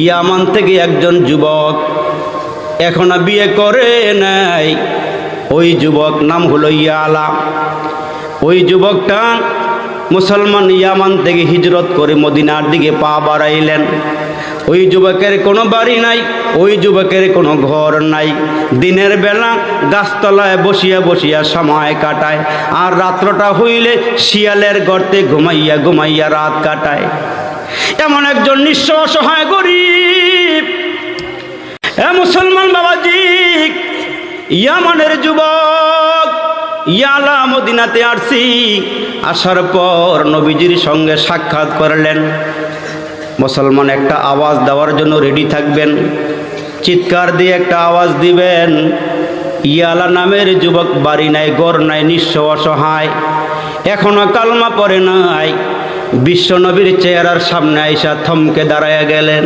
ইয়ামান থেকে একজন যুবক এখনো বিয়ে করে নাই। ওই যুবক নাম হলো ইয়ালা। ওই যুবকটা মুসলমান ইয়ামান থেকে হিজরত করে মদিনার দিকে পা বাড়াইলেন। ওই যুবকের কোনো বাড়ি নাই, ওই যুবকের কোনো ঘর নাই। দিনের বেলা গাছতলায় বসিয়া বসিয়া সময় কাটায়, আর রাত্রটা হইলে শিয়ালের গর্তে ঘুমাইয়া ঘুমাইয়া রাত কাটায়। এমন একজন নিঃস্ব অসহায় গরিব মুসলমান বাবাজি, ইয়ামানের যুবক ইয়ালা মদিনাতে আসছি। আসার পর নবীজির সঙ্গে সাক্ষাৎ করলেন। মুসলমান একটা আওয়াজ দেওয়ার জন্য রেডি থাকবেন, চিৎকার দিয়ে একটা আওয়াজ দিবেন। ইয়ালা নামের যুবক বাড়ি নাই, ঘর নাই, নিঃস্ব অসহায়, এখনো কালমা পড়ে নাই। বিশ্ব নবীর চেহারার সামনে আইসা থমকে দাঁড়ায়া গেলেন।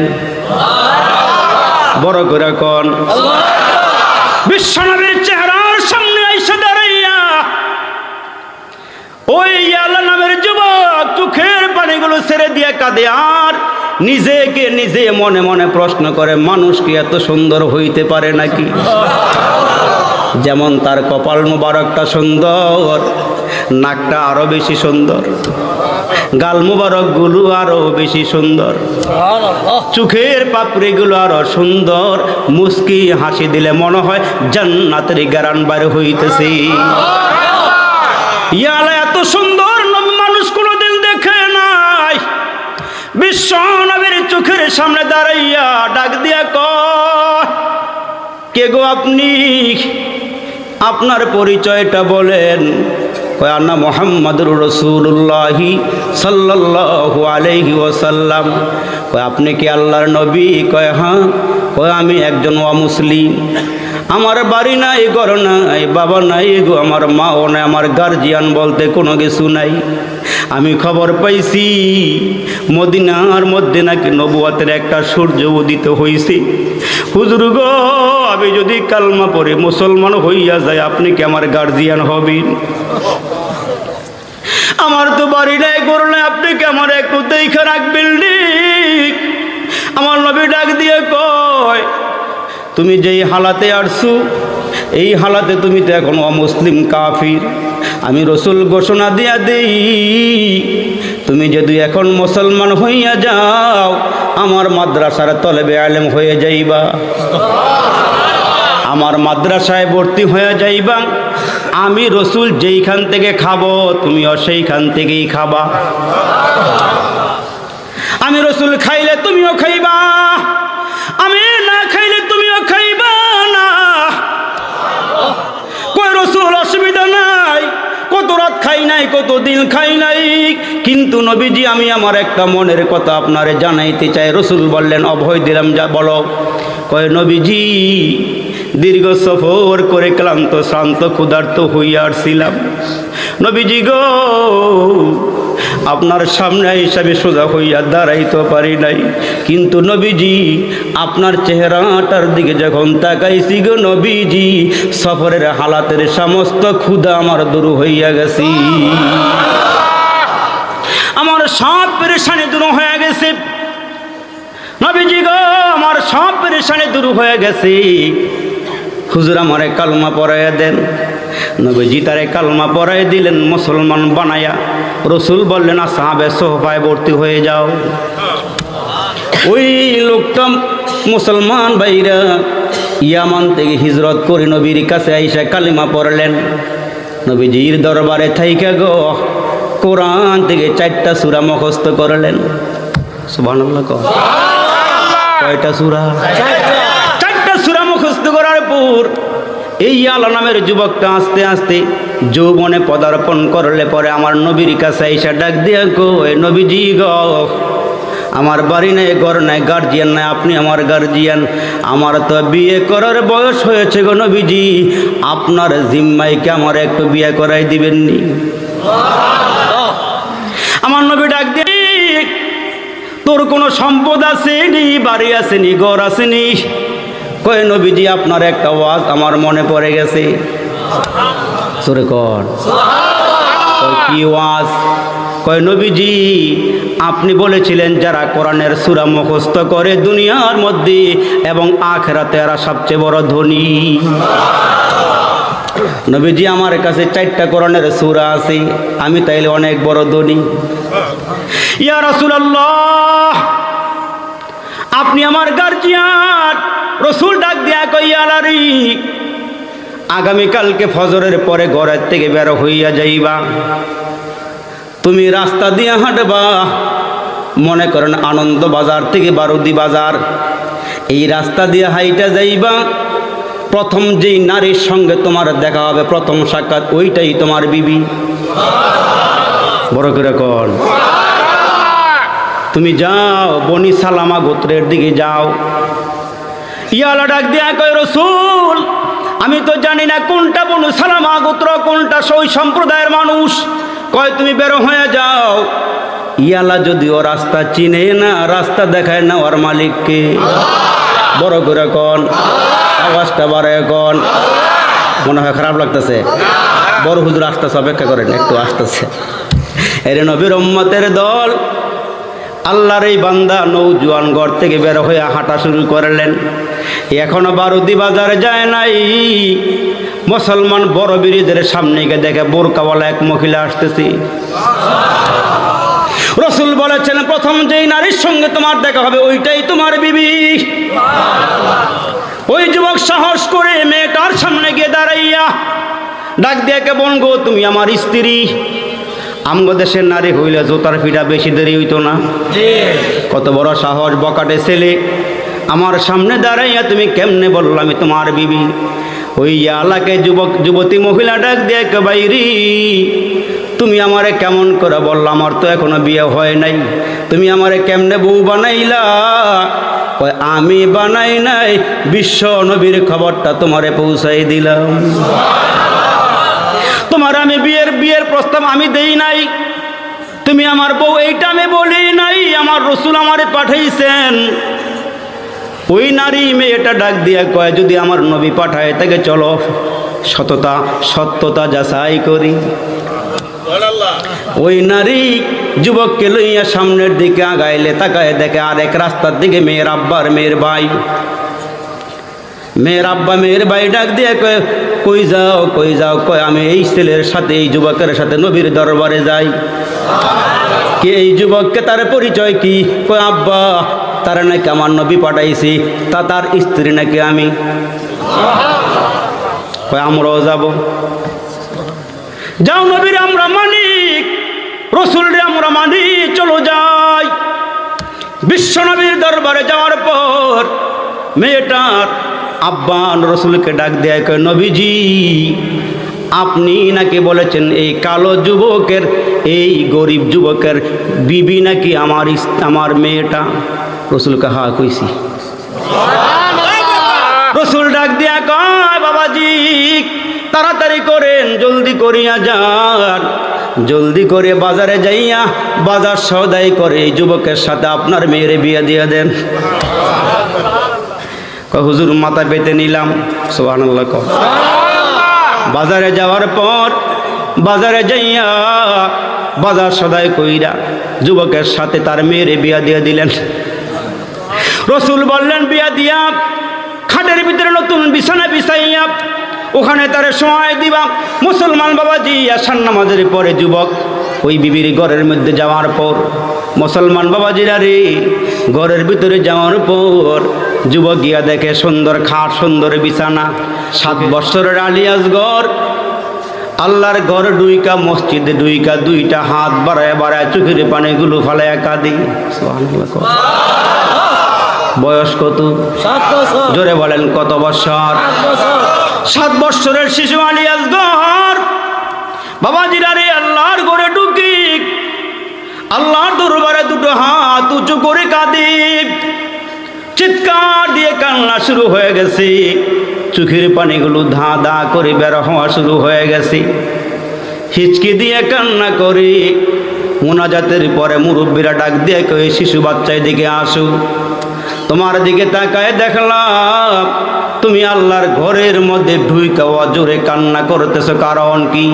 বড় করে কোন বিশ্ব নবীর চেহারার সামনে আইসা দাঁড়াইয়া ওই ইয়ালা নামের যুবক চোখের পানিগুলো ছেড়ে দিয়ে কাঁদে, আর নিজেকে নিজে মনে মনে প্রশ্ন করে, মানুষ কি এত সুন্দর হইতে পারে নাকি? যেমন তার কপাল মুবারকটা সুন্দর, নাকটা আরো বেশি সুন্দর, গাল মুবারক গুলো আরো বেশি সুন্দর, চোখের পাপড়িগুলো আরো সুন্দর। মুস্কি হাসি দিলে মনে হয় জান্নাতের গারান বাইরে হইতেছে। ইয়ালা এত সুন্দর মানুষ কোনোদিন দেখে নাই। বিশ্ব নবীর চোখের সামনে দাঁড়াইয়া ডাক দিয়া কয়, কে গো আপনি? আপনার পরিচয়টা বলেন। কয় আনা মুহাম্মাদুর রাসূলুল্লাহি সাল্লাল্লাহু আলাইহি ওয়াসাল্লাম। কয় আপনি কি আল্লাহর নবী? কয় হ্যাঁ। কয় আমি একজন অমুসলিম, আমার বাড়ি নাই, ঘর নাই, বাবা নাই গো, আমার মাও নাই, আমার গার্জিয়ান বলতে কোনো কিছু নাই। আমি খবর পাইছি মদিনার মধ্যে নাকি নবুয়তের একটা সূর্য উদিত হইছে। হুজুর গো, আমি যদি কালমা পড়ে মুসলমান হইয়া যায়, আপনি কি আমার গার্জিয়ান হবেন? আমার তো বাড়ি নাই, ঘর নাই, আপনি কি আমার একটু দেখে রাখবেন? আমার নবী ডাক দিয়ে কয়, তুমি যেই হালাতে আসছো এই হালাতে তুমি তো এখন অমুসলিম কাফির। আমি রসুল ঘোষণা দিয়া দেই, তুমি যদি এখন মুসলমান হইয়া যাও, আমার মাদ্রাসার তলেবে আলেম হয়ে যাইবা, আমার মাদ্রাসায় ভর্তি হয়ে যাইবা। আমি রসুল যেইখান থেকে খাবো তুমিও সেইখান থেকেই খাবা। আমি রসুল খাইলে তুমিও খাইবা, আমি না খাইলে তুমিও খাইবা না। কই রসুল অসুবিধা নাই, কত রাত খাই নাই, কত দিন খাই নাই, কিন্তু নবীজি আমি আমার একটা মনের কথা আপনারে জানাইতে চাই। রসুল বললেন, অভয় দিলাম, যা বলো। কয় নবীজি দীর্ঘ সফর করে ক্লান্ত শ্রান্ত ক্ষুধার্ত হইয়া আসছিলাম। নবীজি গো, আপনার সামনে হিসাবে সোজা হইয়া দাঁড়াইতে পারি নাই, কিন্তু নবীজি আপনার চেহারাটার দিকে যখন তাকাইছি গো নবীজি, সফরের হালাতের সমস্ত ক্ষুধা আমার দূর হইয়া গেছি, আমার সব পেরেশানি দূর হয়ে গেছে। নবীজি গো, আমার সব পেরেশানি দূর হয়ে গেছে। হুজুর আমারে কালমা পড়াইয়া দেন। নবীজি তারে কালমা পড়াই দিলেন, মুসলমান বানায়া। রসুল বললেন, আসহাবে সোহবায় ভর্তি হয়ে যাও। ওই লোকটা মুসলমান ভাইরা ইয়ামান থেকে হিজরত করে নবীর কাছে আইসা কালিমা পড়লেন। নবীজির দরবারে থাইকা গো কোরআন থেকে 4টা সূরা মুখস্থ করলেন। সুবহানাল্লাহ। কয়টা সূরা? 4টা সূরা মুখস্থ করার পর এই ইয়ালা নামের যুবকটা আস্তে আস্তে যৌবনে পদার্পণ করলে পরে আমার নবীর কাছে আইসা ডাক দিয়া কই, নবীজি গো, আমার বাড়ি নাই, ঘর নাই, গার্জিয়ান নাই, আপনি আমার গার্জিয়ান। আমার তো বিয়ে করার বয়স হয়েছে গো নবীজি, আপনার জিম্মাইকে আমার একটু বিয়ে করাই দিবেননি? আমার নবী ডাক দিয়ে, তোর কোনো সম্পদ আসেনি, বাড়ি আসেনি, ঘর আসেনি? কয় নবীজি আপনার একটা ওয়াজ আমার মনে পড়ে গেছে। সুরে কর, কি ওয়াজ? কয় নবীজি আপনি বলেছিলেন যারা কোরআনের সূরা মুখস্থ করে দুনিয়ার মধ্যে এবং আখিরাতে এরা সবচেয়ে বড় ধনী। নবীজি আমার কাছে 4টা কোরআনের সূরা আছে, আমি তাইলে অনেক বড় ধনী। ইয়া রাসূলুল্লাহ আপনি আমার গার্জিয়ান। রসুল ডাক দিয়া কই আলারি আগামীকালকে ফজরের পরে ঘরের থেকে বের হইয়া যাইবা, তুমি রাস্তা দিয়ে হাঁটবা, মনে করেন আনন্দ বাজার থেকে বারুদি বাজার, এই রাস্তা দিয়ে হাইটা যাইবা। প্রথম যেই নারীর সঙ্গে তোমার দেখা হবে প্রথম সাক্ষাৎ, ওইটাই তোমার বিবি। বড় করে কর, তুমি যাও বনি সালামা গোত্রের দিকে যাও। ইয়ালা ডাক দিয়া কয় রসুল আমি তো জানি না কোনটা বনু সালামা গোত্র কোনটা ওই সম্প্রদায়ের মানুষ। কয় তুমি বেরো হয়ে যাও। ইয়ালা যদিও রাস্তা চিনে না, রাস্তা দেখায় না ওর মালিককে। বড় করে কন, আওয়াজটা বাড়ায় কন। মনে হয় খারাপ লাগতেছে? বড় হুজুর আসতেছে, অপেক্ষা করেন একটু, আসতেছে। এর নবীর উম্মতের দল আল্লাহর এই বান্দা নৌজওয়ান ঘর থেকে বের হয়ে হাঁটা শুরু করলেন। এখনো বারুদি বাজারে যায় নাই। মুসলমান বড় বিরিদের সামনে গিয়ে দেখে বোরকাওয়ালা এক মহিলা আসতেছে। রসুল বলেছেন প্রথম যেই নারীর সঙ্গে তোমার দেখা হবে ওইটাই তোমার বিবি। ওই যুবক সাহস করে মেয়েটার সামনে গিয়ে দাঁড়াইয়া ডাক দিয়ে কে বলগো তুমি আমার স্ত্রী। আমগো দেশের নারী হইলে জোতার ফিটা বেশি দেরি হইতো না। কত বড় সাহস বকাটে ছেলে, আমার সামনে দাঁড়াইয়া তুমি কেমনে বললো আমি তোমার বিবি? ওই এলাকায় যুবতী মহিলা ডাক দিয়ে কে বাইরি তুমি আমারে কেমন করে বললো? আমার তো এখনো বিয়ে হয় নাই, তুমি আমারে কেমনে বউ বানাইলা? আমি বানাই নাই, বিশ্ব নবীর খবরটা তোমারে পৌঁছাই দিলাম। তোমার আমি বিয়ের প্রস্তাব আমি দেই নাই, তুমি আমার বউ এইটা আমি বলি নাই, আমার রসুল আমারে পাঠাইছেন। ওই নারী মেয়েটা ডাক দিয়া কয় যদি আমার নবী পাঠায় তাকে চলো সত্যতা যাচাই করি। ওই নারী যুবককে লইয়া সামনের দিকে আগাইলে তাকায় দেখে আরেক রাস্তার দিকে মেয়ের আব্বার মেয়ের ভাই। মেয়ের আব্বা মেয়ের ভাই ডাক দিয়ে কয় কই যাও কই যাও? কয় আমি এই ছেলের সাথে এই যুবকের সাথে নবীর দরবারে যাই। কে এই যুবককে তার পরিচয় কি? কয় আব্বা তারা নাকি আমার নবী পাঠাইছি, তার স্ত্রী নাকি আমি। কয় আমরাও যাব। যাও নবীর আমরা মালিক, রসুল রে আমরা মানি, চলো যাই। বিশ্ব নবীর দরবারে যাওয়ার পর মেয়েটার আব্বা রসুলকে ডাক দেয় কয় নবীজি আপনি নাকি বলেছেন এই কালো যুবকের এই গরিব যুবকের বিবি নাকি আমার মেয়েটা? রসুলকে হা কইছি। রসুল ডাক দিয়া কয় বাবাজি তাড়াতাড়ি করেন, জলদি করিয়া যান, জলদি করে বাজারে যাইয়া বাজার সওদাই করে এই যুবকের সাথে আপনার মেয়ের বিয়ে দিয়ে দেন। হুজুর মাথা পেতে নিলাম। সুবহানাল্লাহ। বাজারে যাওয়ার পর বাজারে যাইয়া বাজার সদাই কইরা যুবকের সাথে তার মেয়ের বিয়া দিয়ে দিলেন। রসুল বললেন বিয়া দিয়া খাটের ভিতরে নতুন বিছানা বিছাইয়া ওখানে তার সময় দিবা। মুসলমান বাবাজি আসার নামাজের পরে যুবক ওই বিবির ঘরের মধ্যে যাওয়ার পর মুসলমান বাবাজিরা রে ঘরের ভিতরে যাওয়ার পর যুবক গিয়া দেখে সুন্দর খাট, সুন্দর বিছানা, 7 বছরের আলিয়াস ঘর, আল্লাহর ঘর ডুইকা, মসজিদে ডুইকা, 2টা হাত বাড়ায় বাড়ায় চোখের পানিগুলো ফালায় কাঁদি। বয়স কত? 7 বছর। জোরে বলেন কত বছর? 7 বছরের শিশু আলিয়াস ঘর। বাবাজিরা রে আল্লাহর ঘরে ঢুকি আল্লাহর দরবারে 2টো হাত উঁচু করে কাঁদি, চিৎকার দিয়ে কান্না শুরু হয়ে গেছে, চোখের পানিগুলো ধা ধা করে বের হওয়া শুরু হয়ে গেছে। হিচকি দিয়ে কান্না করে মোনাজাতের পরে মুরব্বীরা ডাক দিয়ে কই শিশু বাচ্চার দিকে আসো, তোমার দিকে তাকায় দেখলাম তুমি আল্লাহর ঘরের মধ্যে ঢুইকা জোরে কান্না করতেছো, কারণ কি?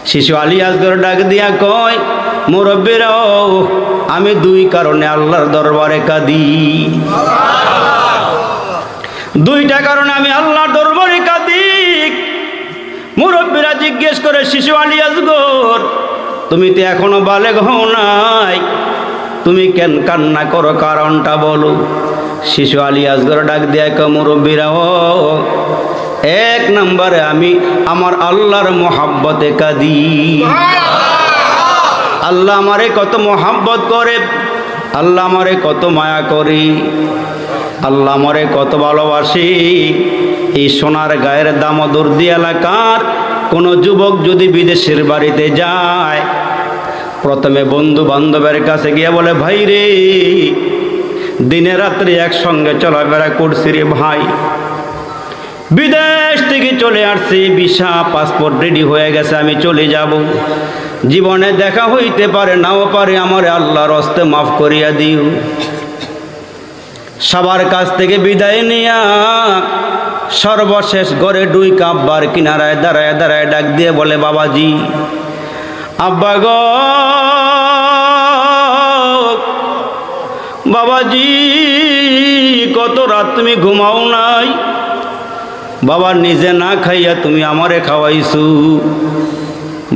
শিশু আলী আসগর ডাক দিয়া কয়, মুরব্বীরাও, আমি দুই কারণে আল্লাহর দরবারে কাঁদি। দুইটা কারণে আমি আল্লাহর দরবারে কাঁদি। মুরব্বীরা জিজ্ঞেস করে, শিশু আলী আসগর, তুমি তো এখনো বালেগ হও নাই, তুমি কেন কান্না করো, কারণটা বলো। শিশু আলী আসগর ডাক দিয়া কয়, মুরব্বীরাও, এক নম্বরে আমি আমার আল্লাহর মোহাব্বতে কাঁদি। আল্লাহ আমারে কত মোহাব্বত করে, আল্লাহ আমারে কত মায়া করে, আল্লাহ আমারে কত ভালোবাসে। এই সোনার গায়ের দামোদরদি এলাকার কোনো যুবক যদি বিদেশের বাড়িতে যায়, প্রথমে বন্ধু বান্ধবের কাছে গিয়ে বলে, ভাই রে, দিনে রাত্রে একসঙ্গে চলাফেরা করছি রে ভাই, বিদেশ থেকে চলে আসছি, ভিসা পাসপোর্ট রেডি হয়ে গেছে, আমি চলে যাব, জীবনে দেখা হইতে পারে নাও পারে, আমার আল্লাহর হস্তে মাফ করিয়া দিও। সবার কাছ থেকে বিদায় নিয়া সর্বশেষ ঘরে দুই কাব্বার কিনারায় দাঁড়ায় দাঁড়ায় ডাক দিয়ে বলে, বাবাজি, আব্বা গো, বাবাজি, কত রাত তুমি ঘুমাও নাই, বাবা নিজে না খাইয়া তুমি আমারে খাওয়াইছু,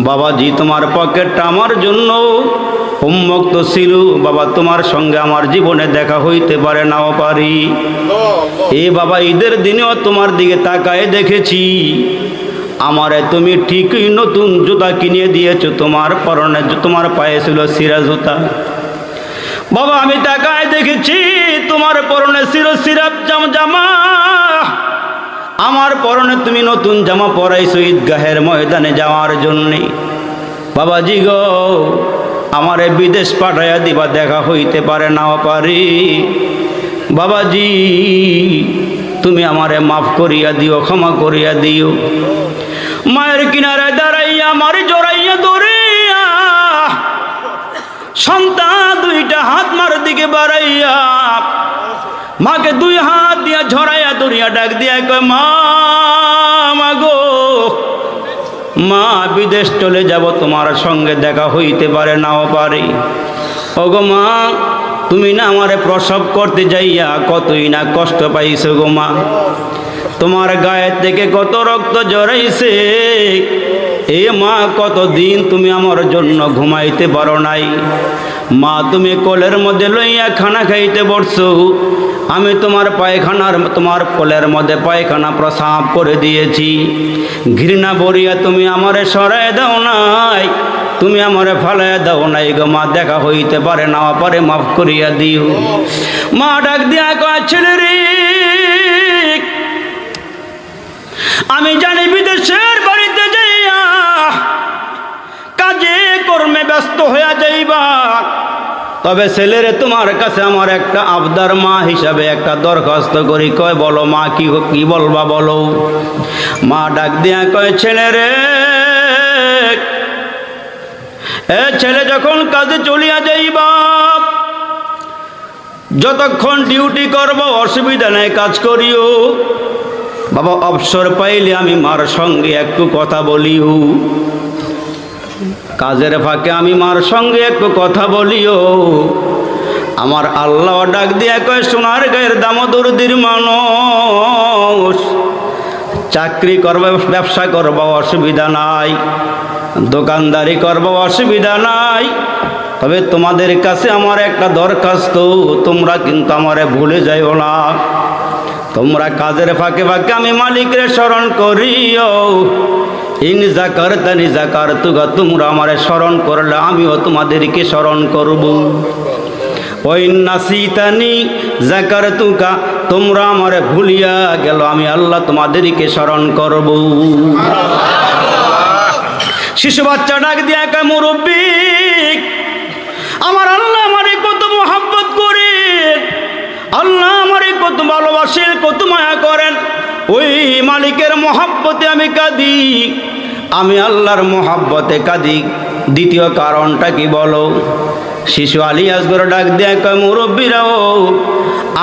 বাবাজি তোমার পকেটটা আমার জন্য উন্মুক্ত ছিল, বাবা তোমার সঙ্গে আমার জীবনে দেখা হইতে পারে নাও পারি, এ বাবা ঈদের দিনেও তোমার দিকে তাকায় দেখেছি, আমারে তুমি ঠিকই নতুন জুতা কিনে দিয়েছো, তোমার পরনে তোমার পায়ে ছিল সিরা জুতা, বাবা আমি তাকায় দেখেছি তোমার পরনে ছিল সিরাপ জামা, আমার পরনে তুমি নতুন জামা পরাইছো ঈদগাহের ময়দানে যাওয়ার জন্যে, বাবাজি গো, আমারে বিদেশ পাঠাইয়া দিবা, দেখা হইতে পারে নাও পারি, বাবাজি তুমি আমারে মাফ করিয়া দিও, ক্ষমা করিয়া দিও। মায়ের কিনারে দাঁড়াইয়া আমার জড়াইয়া ধরিয়া সন্তান দুইটা হাত মার দিকে বাড়াইয়া মাকে দুই হাত দিয়া ঝরাইয়া ধরিয়া ডাক দিয়া কয়, মা, মাগো, মা বিদেশ চলে যাব, তোমার সঙ্গে দেখা হইতে পারে নাও পারে, ওগো মা, তুমি না আমারে প্রসব করতে যাইয়া কতই না কষ্ট পাইছো গো মা, তোমার গায়ের থেকে কত রক্ত জড়াইছে, এ মা, কতদিন তুমি আমার জন্য ঘুমাইতে পারো নাই, মা তুমি কোলের মধ্যে লইয়া খানা খাইতে বসছো, আমি তোমার পায়খানার, তোমার কোলের মধ্যে পায়খানা প্রসাব করে দিয়েছি, ঘৃণা বরিয়া তুমি আমারে সরাই দাও নাই, তুমি আমারে ফালাই দাও নাই গো মা, দেখা হইতে পারে না পারে, মাফ করিয়া দিও। মা ডাক দিয়া কয়, ছেলে রে, আমি জানি বিদেশের বাড়িতে যাইয়া কাজে কর্মে ব্যস্ত হইয়া যাইবা, তবে ছেলেরে তোমার কাছে আমার একটা আবদার মা হিসাবে একটা দরখাস্ত করি। কয়, বলো মা, কি বলবা বলো। মা ডাক দিয়া কয়, ছেলে রে, এ ছেলে, যখন কাজে চলিয়া যাইবা, যতক্ষণ ডিউটি করব অসুবিধা নেই, কাজ করিও, বাবা অবসর পাইলে আমি মার সঙ্গে একটু কথা বলিও, কাজের ফাঁকে আমি মার সঙ্গে একটু কথা বলিও। আমার আল্লাহ ডাক দিয়া কয়, সোনার গায়ের দামোদরদির মানুষ, চাকরি করবে, ব্যবসা করবো অসুবিধা নাই, দোকানদারি করবো অসুবিধা নাই, তবে তোমাদের কাছে আমার একটা দরখাস্ত, তোমরা কিন্তু আমারে ভুলে যাইও না, তোমরা কাজের ফাঁকে ফাঁকে আমি মালিকের স্মরণ করিও, ইন যাকারতানি যাকারতুকা, তোমরা আমারে স্মরণ করলে আমিও তোমাদেরকে স্মরণ করব, ওইন নাসিতানি যাকারতুকা, তোমরা আমারে ভুলিয়া গেল, আমি আল্লাহ তোমাদেরকে স্মরণ করব। শিশু বাচ্চা ডাক দিয়া কয়, মুরব্বি, আমার আল্লাহ আমারে কত মোহাব্বত করে, আল্লাহ আমারে কত ভালোবাসেন, কত মায়া করেন, ওই মালিকের মোহাব্বতে আমি কাঁদি, আমি আল্লাহর মোহাব্বতে কাঁদি, দ্বিতীয় কারণটা কি বলো। শিশু আলী আসগর ডাক দেয়, কয়, মুরব্বীরাও,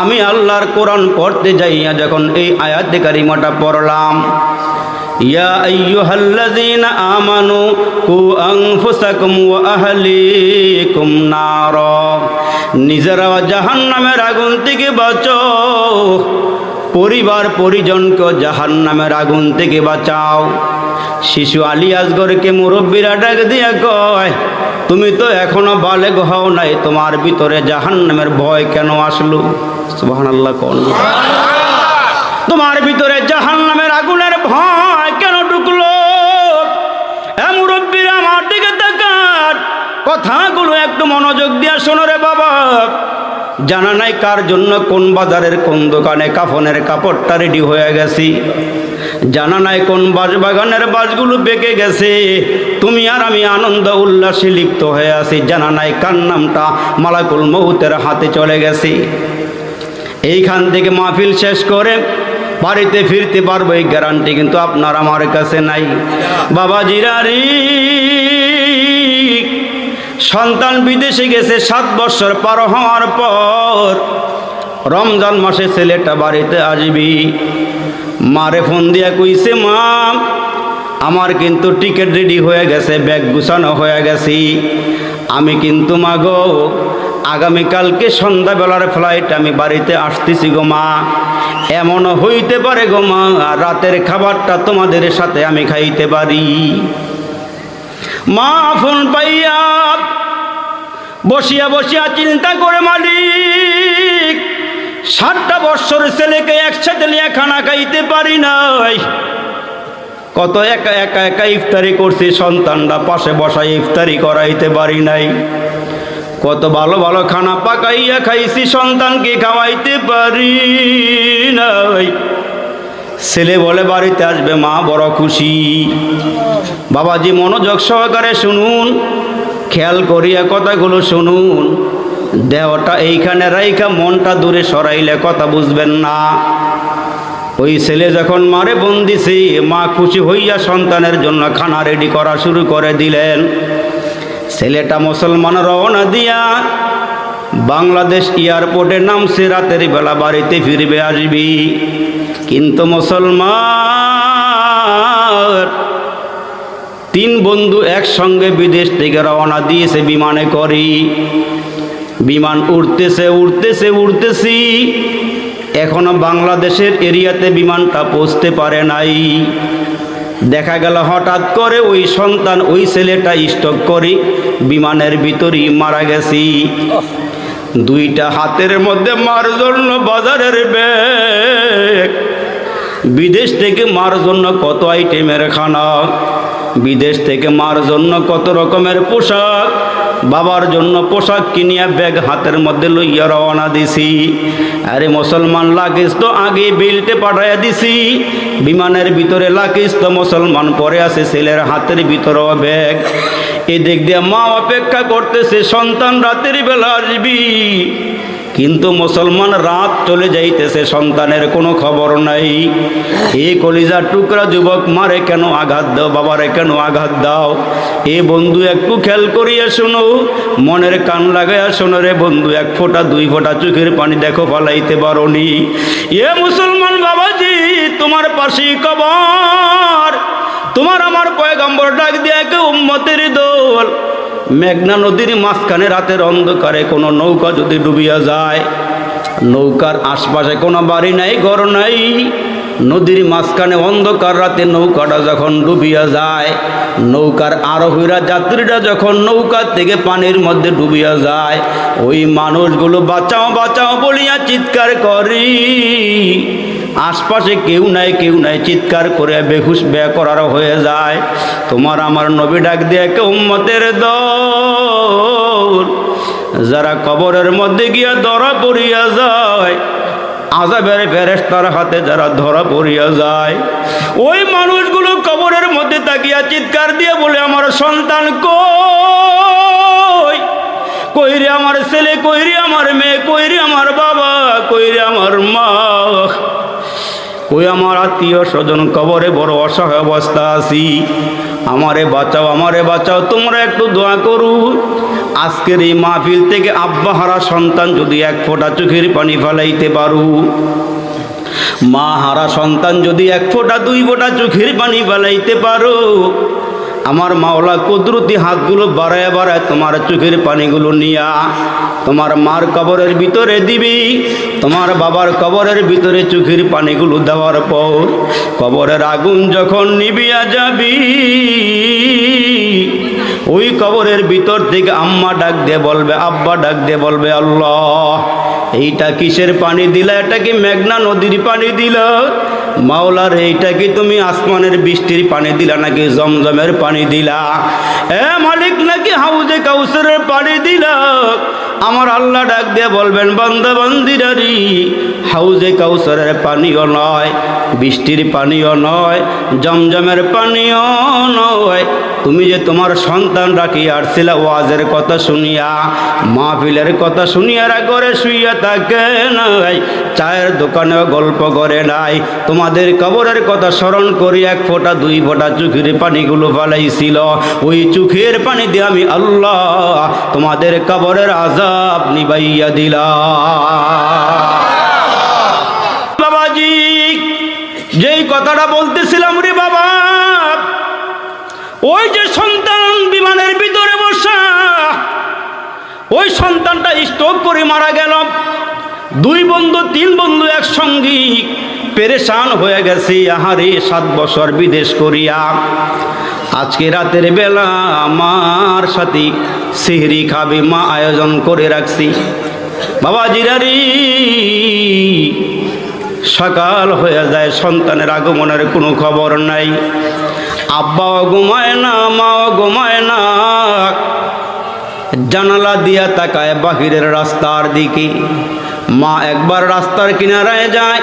আমি আল্লাহর কোরআন পড়তে যাইয়া যখন এই আয়াতে কারিমাটা পড়লাম, ইয়া আইয়ুহাল্লাযীনা আমানু কু আনফুসাকুম ওয়া আহলিকুম নারা, নিজেরা জাহান্নামের আগুন থেকে বাঁচাও, পরিবার পরিজনকে জাহান্নামের আগুন থেকে বাঁচাও। শিশু আলী আসগরকে মুরব্বীরা ডাক দিয়া কয়, তুমি তো এখনো বালেগ হও নাই, তোমার ভিতরে জাহান্নামের ভয় কেন আসলো? সুবহানাল্লাহ কোন, তোমার ভিতরে জাহান্নামের আগুনের ভয় কেন ঢুকলো? এ মুরব্বীরা আমার দিকে তাকান, কথাগুলো একটু মনোযোগ দিয়া শোনো রে বাবা। জানা নাই কার জন্য কোন বাজারের কোন দোকানে কাফনের কাপড়টা রেডি হয়ে গেছি, জানা নাই কোন বাঁশবাগানের বাঁশগুলো পেকে গেছে, তুমি আর আমি আনন্দ উল্লাসে লিপ্ত হয়ে আছি, জানা নাই কার নামটা মালাকুল মউতের হাতে চলে গেছে। এইখান থেকে মাহফিল শেষ করে বাড়িতে ফিরতে পারবো এই গ্যারান্টি কিন্তু আপনার আমার কাছে নাই। বাবাজিরারি সন্তান বিদেশে গেছে 7 বছর পার হওয়ার পর রমজান মাসে ছেলেটা বাড়িতে আসবি। মারে ফোন দিয়া কইছে, মা আমার কিন্তু টিকিট রেডি হয়ে গেছে, ব্যাগ গুছানো হয়ে গেছি, আমি কিন্তু মা গো আগামীকালকে সন্ধ্যাবেলার ফ্লাইট আমি বাড়িতে আসতেছি গো মা। এমনও হইতে পারে গো মা রাতের খাবারটা তোমাদের সাথে আমি খাইতে পারি। মা ফোন পাইয়া বসিয়া বসিয়া চিন্তা করে, মালিক 7টা বৎসর ছেলেকে একসাথে নিয়ে খানা খাইতে পারি নাই, কত একা একা একা ইফতারি করছি, সন্তানরা পাশে বসাই ইফতারি করাইতে পারি নাই, কত ভালো ভালো খানা পাকাইয়া খাইছি, সন্তানকে খাওয়াইতে পারি নাই। ছেলে বলে বাড়িতে আসবে, মা বড় খুশি। বাবাজি মনোযোগ সহকারে শুনুন, খেয়াল করিয়া কথাগুলো শুনুন, দেহটা এইখানে রাইখা মনটা দূরে সরাইলে কথা বুঝবেন না। ওই ছেলে যখন মারে ফোন দিছে, মা খুশি হইয়া সন্তানের জন্য খানা রেডি করা শুরু করে দিলেন। ছেলেটা মুসলমান রওনা দিয়া বাংলাদেশ এয়ারপোর্টে নামছে, রাতের বেলা বাড়িতে ফিরবে আসবি। কিন্তু মুসলমান 3 বন্ধু একসঙ্গে বিদেশ থেকে রওনা দিয়েছে বিমানে করি। বিমান উড়তেছে উড়তেছে উড়তেছি, এখনো বাংলাদেশের এরিয়াতে বিমানটা পৌঁছতে পারে নাই। দেখা গেল হঠাৎ করে ওই সন্তান ওই ছেলেটা স্ট্রোক করে বিমানের ভিতরই মারা গেছি। 2টা হাতের মধ্যে মার জন্য বাজারের ব্যাগ, বিদেশ থেকে মার জন্য কত আইটেমের খানা, বিদেশ থেকে মার জন্য কত রকমের পোশাক, বাবার জন্য পোশাক কিনিয়া ব্যাগ হাতের মধ্যে লইয়া রওনা দিছি। আরে মুসলমান লাগেজ তো আগে বেল্টে পাঠাইয়া দিছি, বিমানের ভিতরে লাগেজ তো মুসলমান পরে আছে, ছেলের হাতের ভিতরেও ব্যাগ। এদিক দিয়ে মা অপেক্ষা করতেছে সন্তান রাতের বেলা আসবি, কিন্তু মুসলমান রাত চলে যাইতেছে, সন্তানের কোনো খবর নাই। এই কলিজার টুকরা যুবক মারে কেন আঘাত দাও, বাবারে কেন আঘাত দাও? এ বন্ধু একটু খেয়াল করিয়া শোনো, মনের কান লাগাইয়া শোনো রে বন্ধু, 1 ফোঁটা 2 ফোঁটা চোখের পানি দেখো ফালাইতে পারোনি। এ মুসলমান বাবাজি, তোমার পাশেই কবর, তোমার আমার পয়গম্বর ডাক দিয়ে একে উম্মতের দল। মেঘনা নদীর মাঝখানে রাতের অন্ধকারে কোনো নৌকা যদি ডুবিয়া যায়, নৌকার আশপাশে কোনো বাড়ি নাই, ঘর নাই, নদীর মাঝখানে অন্ধকার রাতে নৌকাটা যখন ডুবিয়া যায়, নৌকার আরোহীরা যাত্রীরা যখন নৌকা থেকে পানির মধ্যে ডুবিয়া যায়, ওই মানুষগুলো বাঁচাও বাঁচাও বলিয়া চিৎকার করি, আশপাশে কেউ নাই কেউ নাই, চিৎকার করে বেহুশ বেকরার হয়ে যায়। তোমার আমার নবী ডাক দিয়ে কে উম্মতের দল, যারা কবরের মধ্যে গিয়া ধরা পড়িয়া যায়, আযাবের ফেরেশতার হাতে যারা ধরা পড়িয়া যায়, ওই মানুষগুলো কবরের মধ্যে তাকিয়া চিৎকার দিয়ে বলে, আমার সন্তান কই, কই রে আমার ছেলে, কই রে আমার মেয়ে, কই রে আমার বাবা, কই রে আমার মা, কই আমার আত্মীয় স্বজন, কবরে বড় অসহায় অবস্থা আছি, আমারে বাঁচাও আমারে বাঁচাও। তোমরা একটু দোয়া করু, আজকের এই মাহফিল থেকে আব্বা হারা সন্তান যদি 1 ফোঁটা চোখের পানি ফেলাইতে পারু, মা হারা সন্তান যদি 1 ফোঁটা 2 ফোঁটা চোখের পানি ফেলাইতে পারো, আমার মাওলা কুদরতি হাতগুলো বাড়ায় বাড়ায় তোমার চোখের পানিগুলো নিয়া তোমার মার কবরের ভিতরে দিবি। তোমার বাবার কবরের ভিতরে চোখের পানিগুলো দেওয়ার পর কবরের আগুন যখন নিভিয়া যাবি, ওই কবরের ভিতর থেকে আম্মা ডাক দিয়ে বলবে, আব্বা ডাক দিয়ে বলবে, আল্লাহ এইটা কিসের পানি দিলা? এটা কি মেঘনা নদীর পানি দিলা? মাওলার এইটা কি তুমি আসমানের বৃষ্টির পানি দিলা নাকি জমজমের পানি দিলা? এ মালিক নাকি হাউজে কাউসারের পানি দিলা? আমার আল্লাহ ডাক দিয়ে বলবেন, বান্দা বান্দিরারি, হাউজে কাউসারের পানিও নয়, বৃষ্টির পানিও নয়, জমজমের পানিও নয়, তুমি যে তোমার সন্তান রাখি আসছিলা ওয়াজের কথা শুনিয়া, মাহফিলের কথা শুনিয়া করে শুইয়া থাকে নাই, চায়ের দোকানেও গল্প করে নাই, তোমাদের কবরের কথা স্মরণ করি 1 ফোঁটা 2 ফোঁটা চোখের পানিগুলো ফালাইছিল। ওই চোখের পানি দিয়ে আমি আল্লাহ তোমাদের কবরের আযাব নিবাইয়া দিলাম। বাবাজি, যেই কথাটা বলতেছিলাম রে বাবা, ওই যে সন্তান বিমানের ভিতরে বসা, ওই সন্তানটা স্ট্রোক করে মারা গেল। 2 বন্ধু 3 বন্ধু একসঙ্গে পেরেশান হয়ে গেছে, আহারে 7 বছর বিদেশ করিয়া। আজকে রাতের বেলা আমার সাথে সেহরি খাবে মা আয়োজন করে রাখছি। বাবা জিরারি, সকাল হয়ে যায়, সন্তানের আগমনের কোনো খবর নাই। আব্বাও ঘুমায় না, মাও ঘুমায় না, জানালা দিয়া তাকায় বাহিরের রাস্তার দিকে। মা একবার রাস্তার কিনারায় যায়,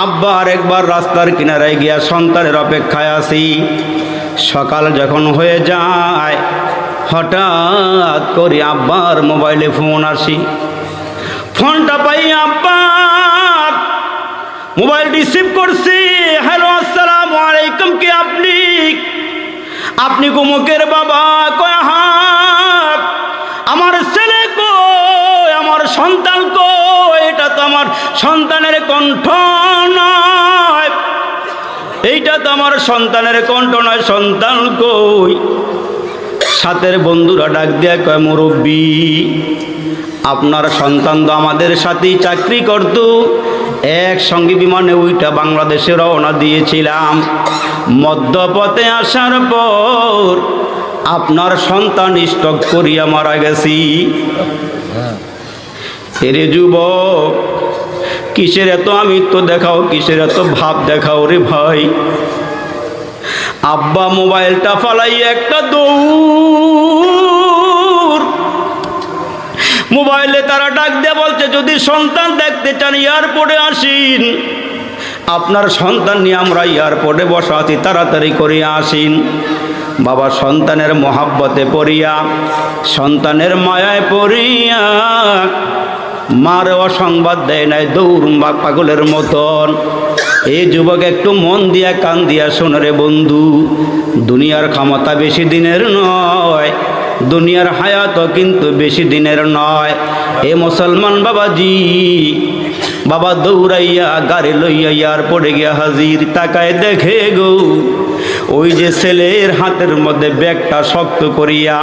আব্বা আর একবার রাস্তার কিনারায় গিয়া সন্তানের অপেক্ষায় আছি। সকাল যখন হয়ে যায়, হঠাৎ করে আব্বার মোবাইলে ফোন আসি। ফোনটা পাই আব্বা মোবাইল রিসিভ করছি। হ্যালো, আসসালামু আলাইকুম, কে আপনি? আপনি গুমুকের বাবা? কয় হ্যাঁ। আমার ছেলে কই? আমার সন্তান কই? এটা তো আমার সন্তানের কণ্ঠ নয়, এইটা তো আমার সন্তানের কণ্ঠ নয়, সন্তান কই? সাথের বন্ধুরা ডাক দিয়া কয়, মুরব্বী, আপনার সন্তান তো আমাদের সাথেই চাকরি করত, একসঙ্গে বিমানে ওইটা বাংলাদেশে রওনা দিয়েছিলাম। মধ্যপথে আসার পর আপনার সন্তান স্ট্রোক করিয়া মারা গেছি। এরে যুবক, কিসের এত আমিত্ব দেখাও, কিসের এত ভাব দেখাও রে ভাই? আব্বা মোবাইলটা ফালাই একটা দৌড়। মোবাইলে তারা ডাক দিয়ে বলছে, যদি সন্তান দেখতে চান এয়ারপোর্টে আসিন, আপনার সন্তান নিয়ে আমরা এয়ারপোর্টে বসা আছি, তাড়াতাড়ি করে আসিন। বাবা সন্তানের মহাব্বতে পড়িয়া, সন্তানের মায়ায় পড়িয়া মার অসংবাদ দেয় নাই, দৌড় পাগলের মতন। এই যুবক একটু মন দিয়া কান দিয়া শোনে রে বন্ধু, দুনিয়ার ক্ষমতা বেশি দিনের নয়, দুনিয়ার হায়াতও কিন্তু বেশি দিনের নয়। এ মুসলমান বাবাজি, বাবা দৌড়াইয়া গাড়ি লইয়া এয়ারপোর্টে গিয়া হাজির। তাকায় দেখে গো, ওই যে ছেলের হাতের মধ্যে ব্যাগটা শক্ত করিয়া,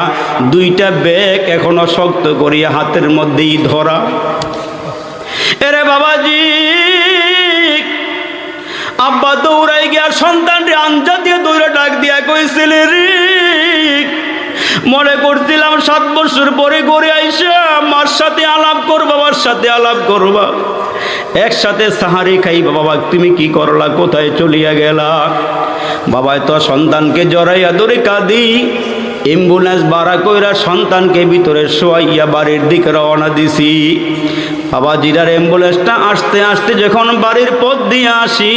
2টা ব্যাগ এখনো শক্ত করিয়া হাতের মধ্যেই ধরা। এরে বাবাজি, আব্বা দৌড়াই গিয়া সন্তানটি আঞ্জা দিয়ে দৌড়ে ডাক দিয়া কইছিল, রে মনে করছিলাম 7 বছর পরে ঘরে আইসা মার সাথে আলাপ করবা, বাবার সাথে আলাপ করবা, একসাথে সাহারি খাইবা। বাবা তুমি কি করলা, কোথায় চলিয়া গেলা? বাবা তো সন্তানকে জড়াইয়া ধরে কাঁদি, অ্যাম্বুলেন্স ভাড়া কইরা সন্তানকে ভিতরে শোয়াইয়া বাড়ির দিকে রওনা দিছি। বাবা জিরার অ্যাম্বুলেন্সটা আসতে আসতে যখন বাড়ির পথ দিয়ে আসি,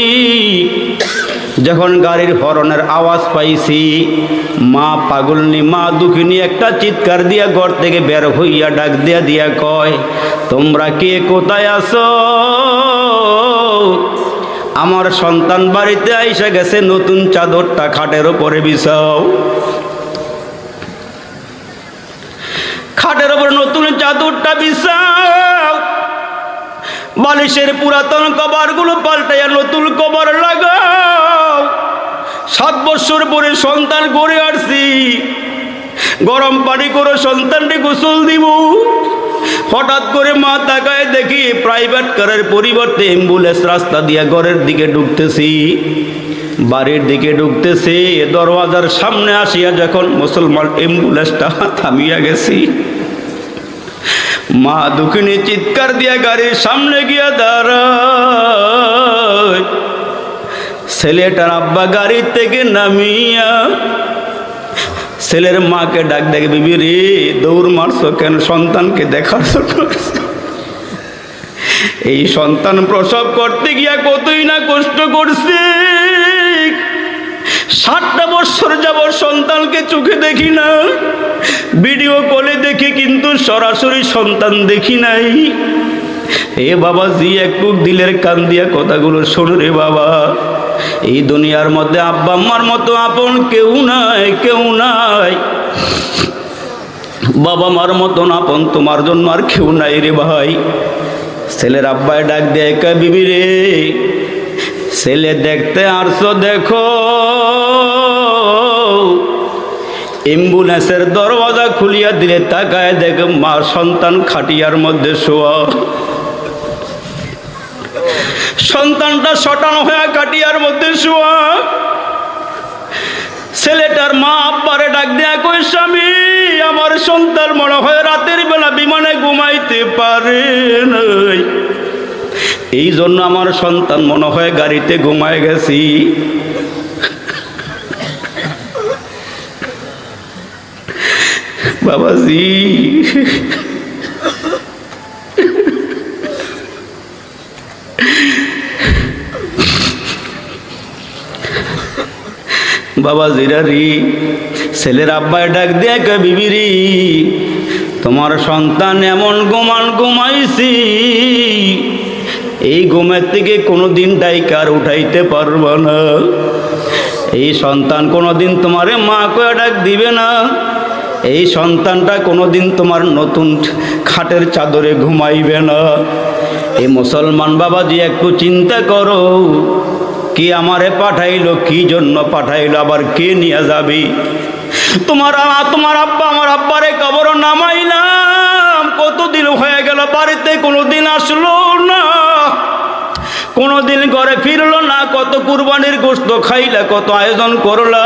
যখন গাড়ির হরনের আওয়াজ পাইছি, মা পাগলনি, মা দুঃখিনী একটা চিৎকার দিয়া ঘর থেকে বের হইয়া ডাক দিয়া দিয়া কয়, তোমরা কে কোথায় আছো? আমার সন্তান বাড়িতে আইসা গেছে, নতুন চাদরটা খাটের উপরে বিছাও। খাটের উপর নতুন চাদরটা বিছাও। বালিশের পুরাতন কভারগুলো পাল্টাইয়া নতুন কভার লাগাও। 7 বছর পরে সন্তান গড়ে আসছি, গরম পানি করে সন্তানটি গোসল দিব। হঠাৎ করে মা তাকায় দেখি প্রাইভেট কারের পরিবর্তে অ্যাম্বুলেন্স রাস্তা দিয়ে ঘরের দিকে ঢুকতেছি, বাড়ির দিকে ঢুকতেছে। দরওয়াজার সামনে আসিয়া যখন মুসলমান অ্যাম্বুলেন্সটা থামিয়া গেছি, মা দুঃখিনী চিৎকার দিয়া গাড়ির সামনে গিয়া দাঁড়ায়। ছেলেটার আব্বা গাড়ি থেকে নামিয়া ছেলের মাকে ডাক দেখে, বিবি রে দৌড় মারছো কেন? সন্তানকে দেখার জন্য। এই সন্তান প্রসব করতে গিয়া কতই না কষ্ট করছে। 7টা বছর যাবত সন্তানকে চোখে দেখি না, ভিডিও কলে দেখি, কিন্তু সরাসরি সন্তান দেখি নাই। এ বাবা জি একটু দিলের কান দিয়া কথাগুলো শোন রে বাবা। এই দুনিয়ার মধ্যে আব্বা আম্মার মতো আপন কেউ নাই, কেউ নাই। বাবা মার মতন আপন তোমার জন্য আর কেউ নাই রে ভাই। ছেলের আব্বায় ডাক দেয়, কয় বিবি রে ছেলে দেখতে আসছো দেখো। অ্যাম্বুলেন্সের দরওয়াজা খুলিয়া দিলে তাকায় দেখ মা সন্তান খাটিয়ার মধ্যে শোয়া। সন্তানটা শটানো হয়ে কাটিয়ার মধ্যে শোয়া। ছেলেটার মা আব্বারে ডাক দেয়া কই, স্বামী আমার সন্তান মনে হয় রাতের বেলা বিমানে ঘুমাইতে পারে নাই, এই জন্য আমার সন্তান মনে হয় গাড়িতে ঘুমায় গেছি। বাবাজি বাবা জিরারি ছেলের আব্বায় ডাক দিয়ে কে, বিবিরি তোমার সন্তান এমন ঘুমাইছি, এই ঘুমের থেকে কোনোদিন ডাইকার উঠাইতে পারব না। এই সন্তান কোনোদিন তোমারে মা কয়ে ডাক দিবে না। এই সন্তানটা কোনোদিন তোমার নতুন খাটের চাদরে ঘুমাইবে না। এই মুসলমান বাবাজি একটু চিন্তা করো, কি আমারে পাঠাইলো, কি জন্য পাঠাইলো, আবার কে নিয়ে যাবি? তোমার আব্বা আমার আব্বারে কবর নামাইলাম, কতদিন হয়ে গেল বাড়িতে কোনোদিন আসলো না, কোনোদিন ঘরে ফিরলো না। কত কুরবানির গোশত খাইলা, কত আয়োজন করলা,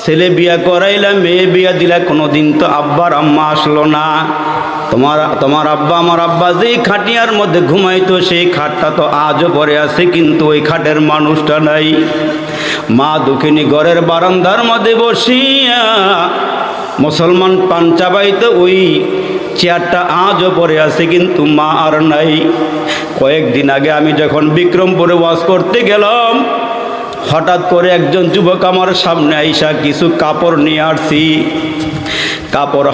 ছেলে বিয়া করাইলা, মেয়ে বিয়া দিলা, কোনোদিন তো আব্বার আম্মা আসলো না। তোমার আব্বা আমার আব্বা যেই খাটিয়ার মধ্যে ঘুমাইতো সেই খাটটা তো আজও পরে আছে, কিন্তু ওই খাটের মানুষটা নাই। মা দুঃখিনী ঘরের বারান্দার মধ্যে বসিয়া মুসলমান পান চাবাইতো, ওই চেয়ারটা আজও পরে আছে, কিন্তু মা আর নাই। কয়েকদিন আগে আমি যখন বিক্রমপুরে ওয়াজ করতে গেলাম, হঠাৎ করে একজন যুবক আমার সামনে আইসা কিছু কাপড় নিয়ে আসছি, কাপড়